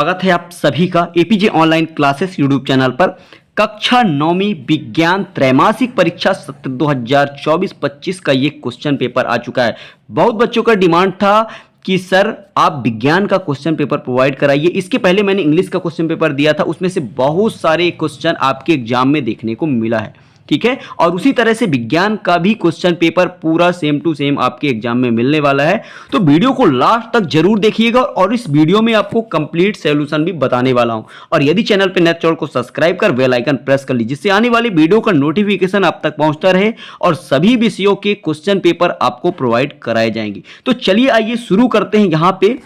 स्वागत है आप सभी का APJ online classes YouTube channel पर। कक्षा 9वीं विज्ञान त्रैमासिक परीक्षा सत्र 2024-25 का ये क्वेश्चन पेपर आ चुका है। बहुत बच्चों का डिमांड था कि सर आप विज्ञान का क्वेश्चन पेपर प्रोवाइड कराइए। इसके पहले मैंने इंग्लिश का क्वेश्चन पेपर दिया था, उसमें से बहुत सारे क्वेश्चन आपके एग्जाम में देखने को मिला है, ठीक है। और उसी तरह से विज्ञान का भी क्वेश्चन पेपर पूरा सेम टू सेम आपके एग्जाम में मिलने वाला है। तो वीडियो को लास्ट तक जरूर देखिएगा और इस वीडियो में आपको कंप्लीट सॉल्यूशन भी बताने वाला हूं। और यदि चैनल पे नए चैनल को सब्सक्राइब कर बेल आइकन प्रेस कर लीजिए, जिससे आने वाली वीडियो का नोटिफिकेशन आप तक पहुंचता रहे और सभी विषयों के क्वेश्चन पेपर आपको प्रोवाइड कराए जाएंगे। तो चलिए आइए शुरू करते हैं। यहाँ पे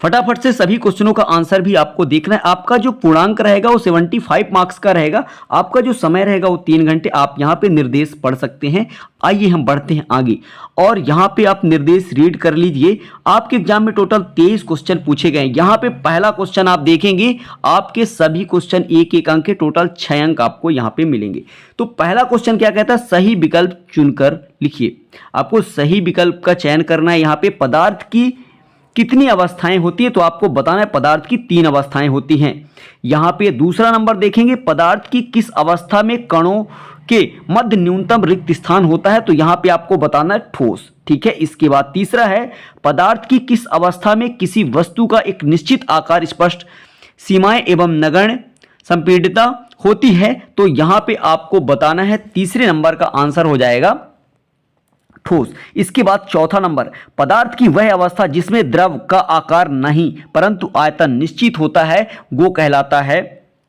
फटाफट से सभी क्वेश्चनों का आंसर भी आपको देखना है। आपका जो पूर्णांक रहेगा वो 75 मार्क्स का रहेगा। आपका जो समय रहेगा वो 3 घंटे। आप यहाँ पे निर्देश पढ़ सकते हैं। आइए हम बढ़ते हैं आगे और यहाँ पे आप निर्देश रीड कर लीजिए। आपके एग्जाम में टोटल 23 क्वेश्चन पूछे गए। यहाँ पे पहला क्वेश्चन आप देखेंगे, आपके सभी क्वेश्चन 1-1 अंक के, टोटल 6 अंक आपको यहाँ पे मिलेंगे। तो पहला क्वेश्चन क्या कहता है, सही विकल्प चुनकर लिखिए। आपको सही विकल्प का चयन करना है। यहाँ पे पदार्थ की कितनी अवस्थाएं होती है, तो आपको बताना है पदार्थ की 3 अवस्थाएं होती हैं। यहां पे दूसरा नंबर देखेंगे, पदार्थ की किस अवस्था में कणों के मध्य न्यूनतम रिक्त स्थान होता है, तो यहां पे आपको बताना है ठोस, ठीक है। इसके बाद तीसरा है, पदार्थ की किस अवस्था में किसी वस्तु का एक निश्चित आकार, स्पष्ट सीमाएं एवं नगण्य संपीड़ितता होती है, तो यहां पे आपको बताना है तीसरे नंबर का आंसर हो जाएगा ठोस। इसके बाद चौथा नंबर, पदार्थ की वह अवस्था जिसमें द्रव का आकार नहीं परंतु आयतन निश्चित होता है, वो कहलाता है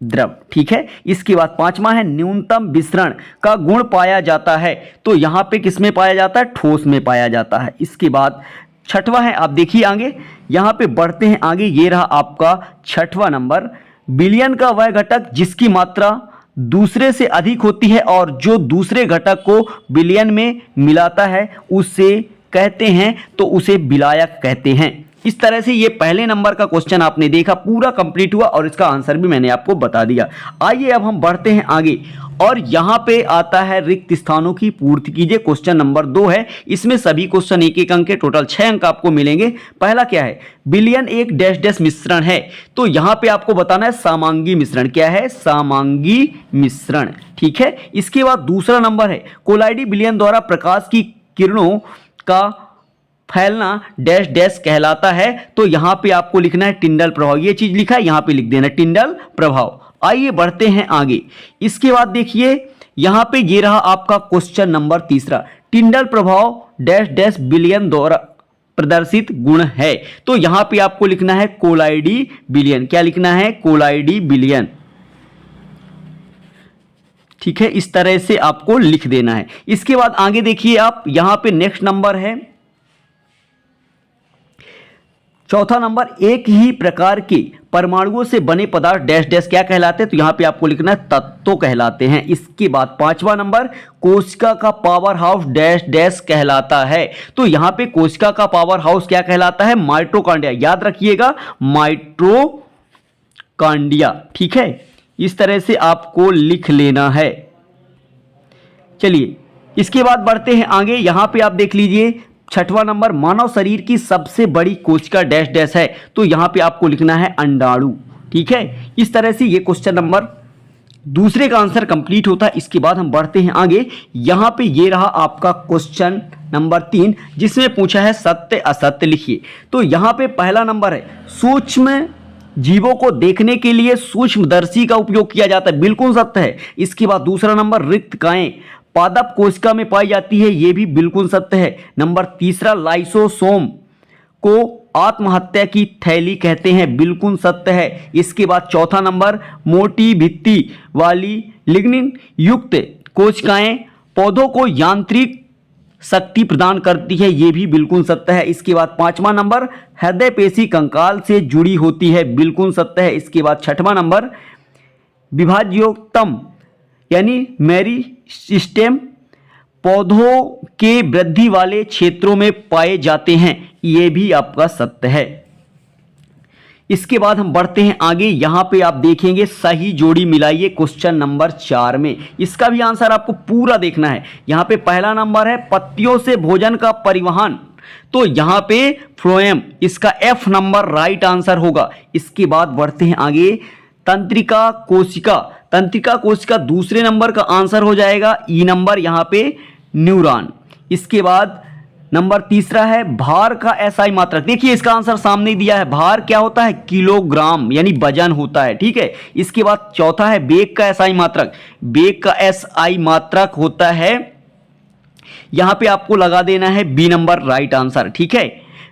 द्रव, ठीक है। इसके बाद पांचवा है, न्यूनतम विसरण का गुण पाया जाता है, तो यहां पे किसमें पाया जाता है, ठोस में पाया जाता है। इसके बाद छठवां है, आप देखिए आगे, यहां पे बढ़ते हैं आगे, ये रहा आपका छठवां नंबर, विलयन का वह घटक जिसकी मात्रा दूसरे से अधिक होती है और जो दूसरे घटक को विलयन में मिलाता है उसे कहते हैं, तो उसे विलायक कहते हैं। इस तरह से ये पहले नंबर का क्वेश्चन आपने देखा, पूरा कंप्लीट हुआ और इसका आंसर भी मैंने आपको बता दिया। आइए अब हम बढ़ते हैं आगे और यहां पे आता है रिक्त स्थानों की पूर्ति कीजिए। क्वेश्चन नंबर 2 है, इसमें सभी क्वेश्चन 1-1 अंक के, टोटल 6 अंक आपको मिलेंगे। पहला क्या है, विलयन एक डैश डैश मिश्रण है, तो यहां पे आपको बताना है समांगी मिश्रण। क्या है, समांगी मिश्रण, ठीक है। इसके बाद दूसरा नंबर है, कोलाइडी विलयन द्वारा प्रकाश की किरणों का फैलना डैश डैश कहलाता है, तो यहां पे आपको लिखना है टिंडल प्रभाव। ये चीज लिखा है, यहां पे लिख देना टिंडल प्रभाव। आइए बढ़ते हैं आगे। इसके बाद देखिए यहां पे ये रहा आपका क्वेश्चन नंबर तीसरा, टिंडल प्रभाव डैश डैश विलयन द्वारा प्रदर्शित गुण है, तो यहां पे आपको लिखना है कोलाइडी विलयन। क्या लिखना है, कोलाइडी विलयन, ठीक है। इस तरह से आपको लिख देना है। इसके बाद आगे देखिए आप, यहां पे नेक्स्ट नंबर है चौथा नंबर, एक ही प्रकार के परमाणुओं से बने पदार्थ डैश डैश क्या कहलाते हैं, तो यहां पे आपको लिखना है तत्व कहलाते हैं। इसके बाद पांचवा नंबर, कोशिका का पावर हाउस डैश डैश कहलाता है, तो यहां पे कोशिका का पावर हाउस क्या कहलाता है, माइटोकॉन्ड्रिया। याद रखिएगा माइटोकॉन्ड्रिया, ठीक है। इस तरह से आपको लिख लेना है। चलिए इसके बाद बढ़ते हैं आगे। यहां पे आप देख लीजिए छठवां नंबर, मानव शरीर की सबसे बड़ी कोशिका डैश डैश है, तो यहां पे आपको लिखना है अंडाणु, ठीक है। इस तरह से ये क्वेश्चन नंबर दूसरे का आंसर कंप्लीट होता है। इसके बाद हम बढ़ते हैं आगे। यहां पे ये रहा आपका क्वेश्चन नंबर 3, जिसमें पूछा है सत्य असत्य लिखिए। तो यहां पे पहला नंबर है, सूक्ष्म जीवों को देखने के लिए सूक्ष्मदर्शी का उपयोग किया जाता है, बिल्कुल सत्य है। इसके बाद दूसरा नंबर, रिक्तकाएं पादप कोशिका में पाई जाती है, यह भी बिल्कुल सत्य है। नंबर तीसरा, लाइसोसोम को आत्महत्या की थैली कहते हैं, बिल्कुल सत्य है। इसके बाद चौथा नंबर, मोटी भित्ति वाली लिग्निन युक्त कोशिकाएं पौधों को यांत्रिक शक्ति प्रदान करती है, यह भी बिल्कुल सत्य है। इसके बाद पांचवा नंबर, हृदय पेशी कंकाल से जुड़ी होती है, बिल्कुल सत्य है। इसके बाद छठवां नंबर, विभाज्योत्तम यानी मेरिस्टेम पौधों के वृद्धि वाले क्षेत्रों में पाए जाते हैं, यह भी आपका सत्य है। इसके बाद हम बढ़ते हैं आगे। यहां पे आप देखेंगे सही जोड़ी मिलाइए, क्वेश्चन नंबर 4 में। इसका भी आंसर आपको पूरा देखना है। यहां पे पहला नंबर है, पत्तियों से भोजन का परिवहन तो यहां पे फ्लोएम इसका एफ नंबर राइट आंसर होगा। इसके बाद बढ़ते हैं आगे, तंत्रिका कोशिका, तंत्रिका कोशिका दूसरे नंबर का आंसर हो जाएगा, ई नंबर यहां पे न्यूरॉन। इसके बाद नंबर तीसरा है भार का एसआई मात्रक। देखिए इसका आंसर सामने दिया है, भार क्या होता है, किलोग्राम यानी वजन होता है, ठीक है। इसके बाद चौथा है वेग का एसआई मात्रक, वेग का एसआई मात्रक होता है, यहां पे आपको लगा देना है बी नंबर राइट आंसर, ठीक है,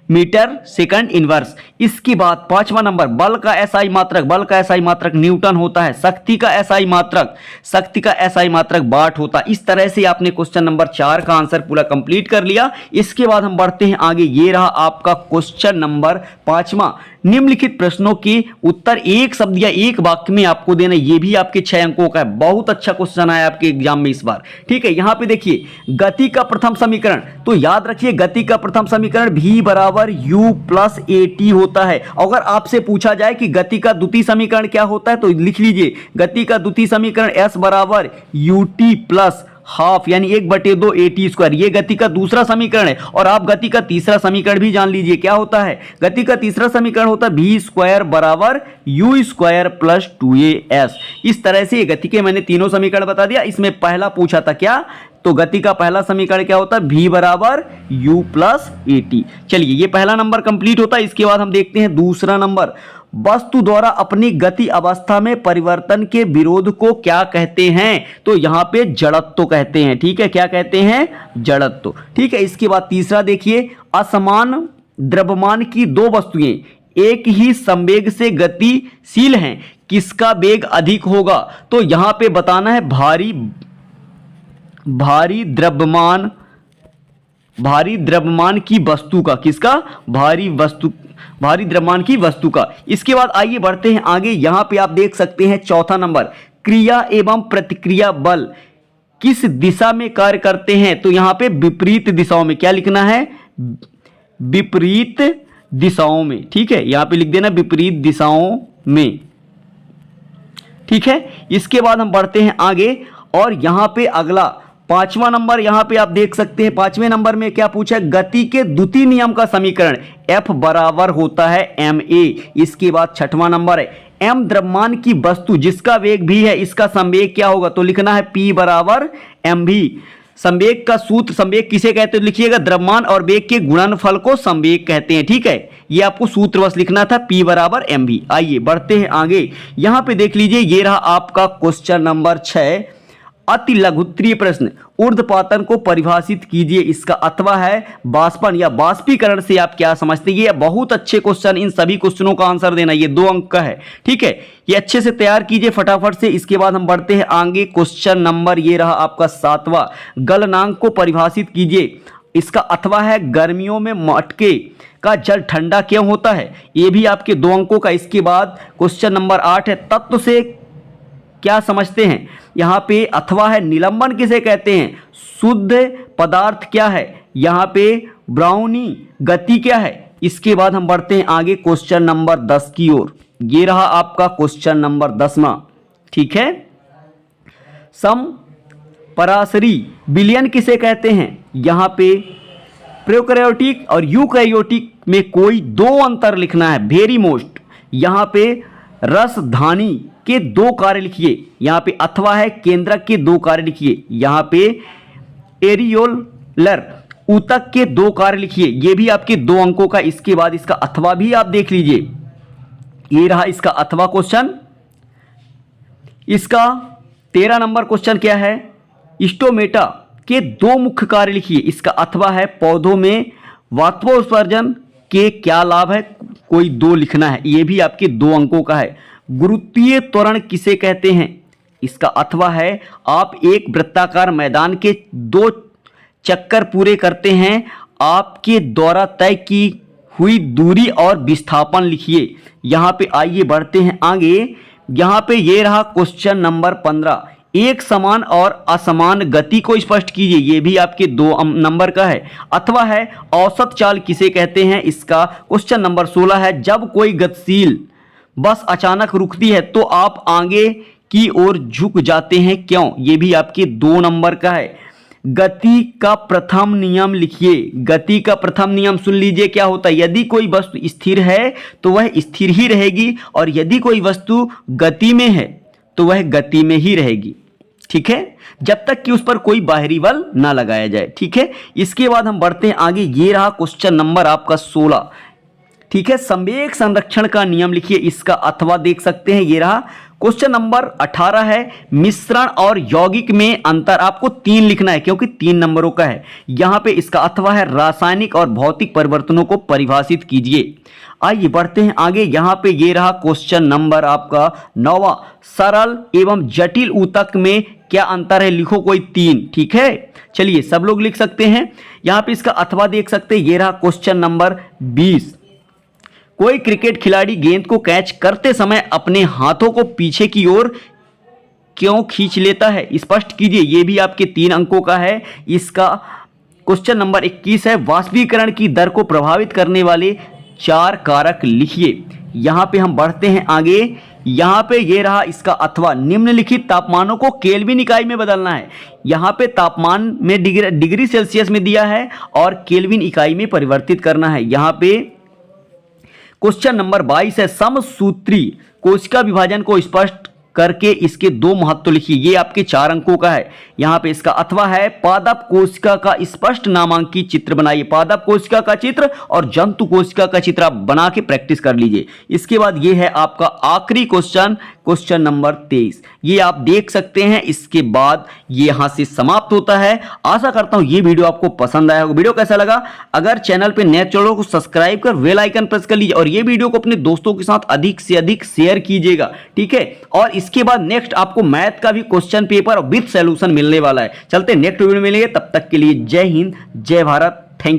मीटर सेकंड इनवर्स। इसके बाद पांचवा नंबर बल का एसआई मात्रक, बल का एसआई मात्रक न्यूटन होता है। शक्ति का एसआई मात्रक, शक्ति का एसआई मात्रक वाट होता है। इस तरह से आपने क्वेश्चन नंबर 4 का आंसर पूरा कंप्लीट कर लिया। इसके बाद हम बढ़ते हैं आगे, ये रहा आपका क्वेश्चन नंबर 5वां, निम्नलिखित प्रश्नों के उत्तर एक शब्द या एक वाक्य में आपको देना, ये भी आपके 6 अंकों का है। बहुत अच्छा क्वेश्चन आया आपके एग्जाम में इस बार, ठीक है। यहां पे देखिए गति का प्रथम समीकरण, तो याद रखिए गति का प्रथम समीकरण v बराबर u प्लस at होता है। अगर आपसे पूछा जाए कि गति का द्वितीय समीकरण क्या होता है, तो लिख लीजिए गति का द्वितीय समीकरण s बराबर ut प्लस हाफ यानी 1/2 at स्क्वायर, ये गति का दूसरा समीकरण है। और आप गति का तीसरा समीकरण भी जान लीजिए, क्या होता है, गति का तीसरा समीकरण होता है v स्क्वायर बराबर u स्क्वायर प्लस 2as। इस तरह से ये गति के मैंने तीनों समीकरण बता दिया। इसमें पहला पूछा था क्या, तो गति का पहला समीकरण क्या होता है, v बराबर u प्लस at। चलिए ये पहला नंबर कंप्लीट होता है। इसके बाद हम देखते हैं दूसरा नंबर, वस्तु द्वारा अपनी गति अवस्था में परिवर्तन के विरोध को क्या कहते हैं, तो यहां पे जड़त्व कहते हैं, ठीक है, क्या कहते हैं, जड़त्व, ठीक है। इसके बाद तीसरा देखिए, असमान द्रव्यमान की दो वस्तुएं एक ही संवेग से गतिशील हैं, किसका वेग अधिक होगा, तो यहां पे बताना है भारी द्रव्यमान की वस्तु का, किसका, भारी द्रव्यमान की वस्तु का। इसके बाद आइए बढ़ते हैं आगे, यहां पे आप देख सकते हैं चौथा नंबर, क्रिया एवं प्रतिक्रिया बल किस दिशा में कार्य करते हैं, तो यहां पे विपरीत दिशाओं में, क्या लिखना है, विपरीत दिशाओं में, ठीक है, यहां पे लिख देना विपरीत दिशाओं में, ठीक है। इसके बाद हम बढ़ते हैं आगे, और यहां पे अगला पांचवा नंबर, यहां पे आप देख सकते हैं पांचवें नंबर में क्या पूछा है, गति के द्वितीय नियम का समीकरण F बराबर होता है ma। इसके बाद छठवां नंबर है, m द्रव्यमान की वस्तु जिसका वेग भी है, इसका संवेग क्या होगा, तो लिखना है P बराबर mv। संवेग का सूत्र, संवेग किसे कहते हैं, लिखिएगा द्रव्यमान और वेग के गुणनफल को संवेग कहते हैं, ठीक है। ये आपको सूत्र बस लिखना था, P बराबर mv। आइए बढ़ते हैं आगे, यहां पे देख लीजिए, ये रहा आपका क्वेश्चन नंबर 6, अति लघुत्तरीय प्रश्न, ऊर्ध्वपातन को परिभाषित कीजिए। इसका अथवा है बाष्पन या बाष्पीकरण से आप क्या समझते हैं। ये बहुत अच्छे क्वेश्चन, इन सभी क्वेश्चनों का आंसर देना, ये 2 अंक का है, ठीक है। ये अच्छे से तैयार कीजिए फटाफट से। इसके बाद हम बढ़ते हैं आगे, क्वेश्चन नंबर ये रहा आपका 7वां, गलनांक को परिभाषित कीजिए। इसका अथवा है गर्मियों में मटके का जल ठंडा क्यों होता है, ये भी आपके 2 अंकों का। इसके बाद क्वेश्चन नंबर 8 है, तत्व से क्या समझते हैं, यहां पे अथवा है निलंबन किसे कहते हैं, शुद्ध पदार्थ क्या है, यहां पे ब्राउनी गति क्या है। इसके बाद हम बढ़ते हैं आगे क्वेश्चन नंबर 10 की ओर, ये रहा आपका क्वेश्चन नंबर 10वां, ठीक है। सम पराशरी विलयन किसे कहते हैं, यहां पे प्रोकैरियोटिक और यूकैरियोटिक में कोई 2 अंतर लिखना है, वेरी मोस्ट। यहां पे रसधानी के 2 कार्य लिखिए, यहां पे अथवा है केंद्रक के 2 कार्य लिखिए, यहां पे एरियोलर ऊतक के 2 कार्य लिखिए, ये भी आपके 2 अंकों का। इसके बाद इसका अथवा भी आप देख लीजिए, ये रहा इसका अथवा क्वेश्चन। इसका 13 नंबर क्वेश्चन क्या है, स्टोमेटा के 2 मुख्य कार्य लिखिए। इसका अथवा है पौधों में वाष्पोत्सर्जन के क्या लाभ है, कोई 2 लिखना है, ये भी आपके 2 अंकों का है। गुरुत्वीय त्वरण किसे कहते हैं, इसका अथवा है आप एक वृत्ताकार मैदान के 2 चक्कर पूरे करते हैं, आपके द्वारा तय की हुई दूरी और विस्थापन लिखिए। यहां पे आइए बढ़ते हैं आगे, यहां पे ये रहा क्वेश्चन नंबर 15, एक समान और असमान गति को स्पष्ट कीजिए, ये भी आपके 2 नंबर का है। अथवा है औसत चाल किसे कहते हैं, इसका क्वेश्चन नंबर 16 है, जब कोई गतिशील बस अचानक रुकती है तो आप आगे की ओर झुक जाते हैं क्यों, ये भी आपके 2 नंबर का है। गति का प्रथम नियम लिखिए। गति का प्रथम नियम सुन लीजिए क्या होता है। यदि कोई वस्तु स्थिर है तो वह स्थिर ही रहेगी, और यदि कोई वस्तु गति में है तो वह गति में ही रहेगी। ठीक है, जब तक कि उस पर कोई बाहरी बल ना लगाया जाए। ठीक है, इसके बाद हम बढ़ते हैं आगे। ये रहा क्वेश्चन नंबर आपका 16। ठीक है, संवेग संरक्षण का नियम लिखिए। इसका अथवा देख सकते हैं, ये रहा। क्वेश्चन नंबर 18 है, मिश्रण और यौगिक में अंतर। आपको 3 लिखना है क्योंकि 3 नंबरों का है। यहां पे इसका अथवा है, रासायनिक और भौतिक परिवर्तनों को परिभाषित कीजिए। आइए बढ़ते हैं आगे। यहां पे ये रहा क्वेश्चन नंबर आपका 9वां, सरल एवं जटिल ऊतक में क्या अंतर है, लिखो कोई 3। ठीक है, चलिए सब लोग लिख सकते हैं। यहां पे इसका अथवा देख सकते हैं, ये रहा क्वेश्चन नंबर 20। कोई क्रिकेट खिलाड़ी गेंद को कैच करते समय अपने हाथों को पीछे की ओर क्यों खींच लेता है, स्पष्ट कीजिए। यह भी आपके 3 अंकों का है। इसका क्वेश्चन नंबर 21 है, वाष्पीकरण की दर को प्रभावित करने वाले 4 कारक लिखिए। यहां पे हम बढ़ते हैं आगे। यहां पे ये रहा इसका अथवा, निम्नलिखित तापमानों को केल्विन इकाई में बदलना है। यहां पे तापमान में डिग्री सेल्सियस में दिया है और केल्विन इकाई में परिवर्तित करना है। यहां पे क्वेश्चन नंबर 22 है, समसूत्री कोशिका विभाजन को स्पष्ट करके इसके 2 महत्व लिखिए। ये आपके 4 अंकों का है। यहां पे इसका अथवा है, पादप कोशिका का स्पष्ट नामांकित चित्र बनाइए। पादप कोशिका का चित्र और जंतु कोशिका का चित्र आप बना के प्रैक्टिस कर लीजिए। इसके बाद ये है आपका आखिरी क्वेश्चन, क्वेश्चन नंबर 23। ये आप देख सकते हैं। इसके बाद ये यहां से समाप्त होता है। आशा करता हूं ये वीडियो आपको पसंद आया होगा। वीडियो कैसा लगा, अगर चैनल पे नए चैनल को सब्सक्राइब कर बेल आइकन प्रेस कर लीजिए, और ये वीडियो को अपने दोस्तों के साथ अधिक से अधिक शेयर कीजिएगा। ठीक है, और इसके बाद नेक्स्ट आपको मैथ का भी क्वेश्चन पेपर विद सॉल्यूशन मिलने वाला है। चलते नेक्स्ट वीडियो में मिलेंगे, तब तक के लिए जय हिंद, जय भारत।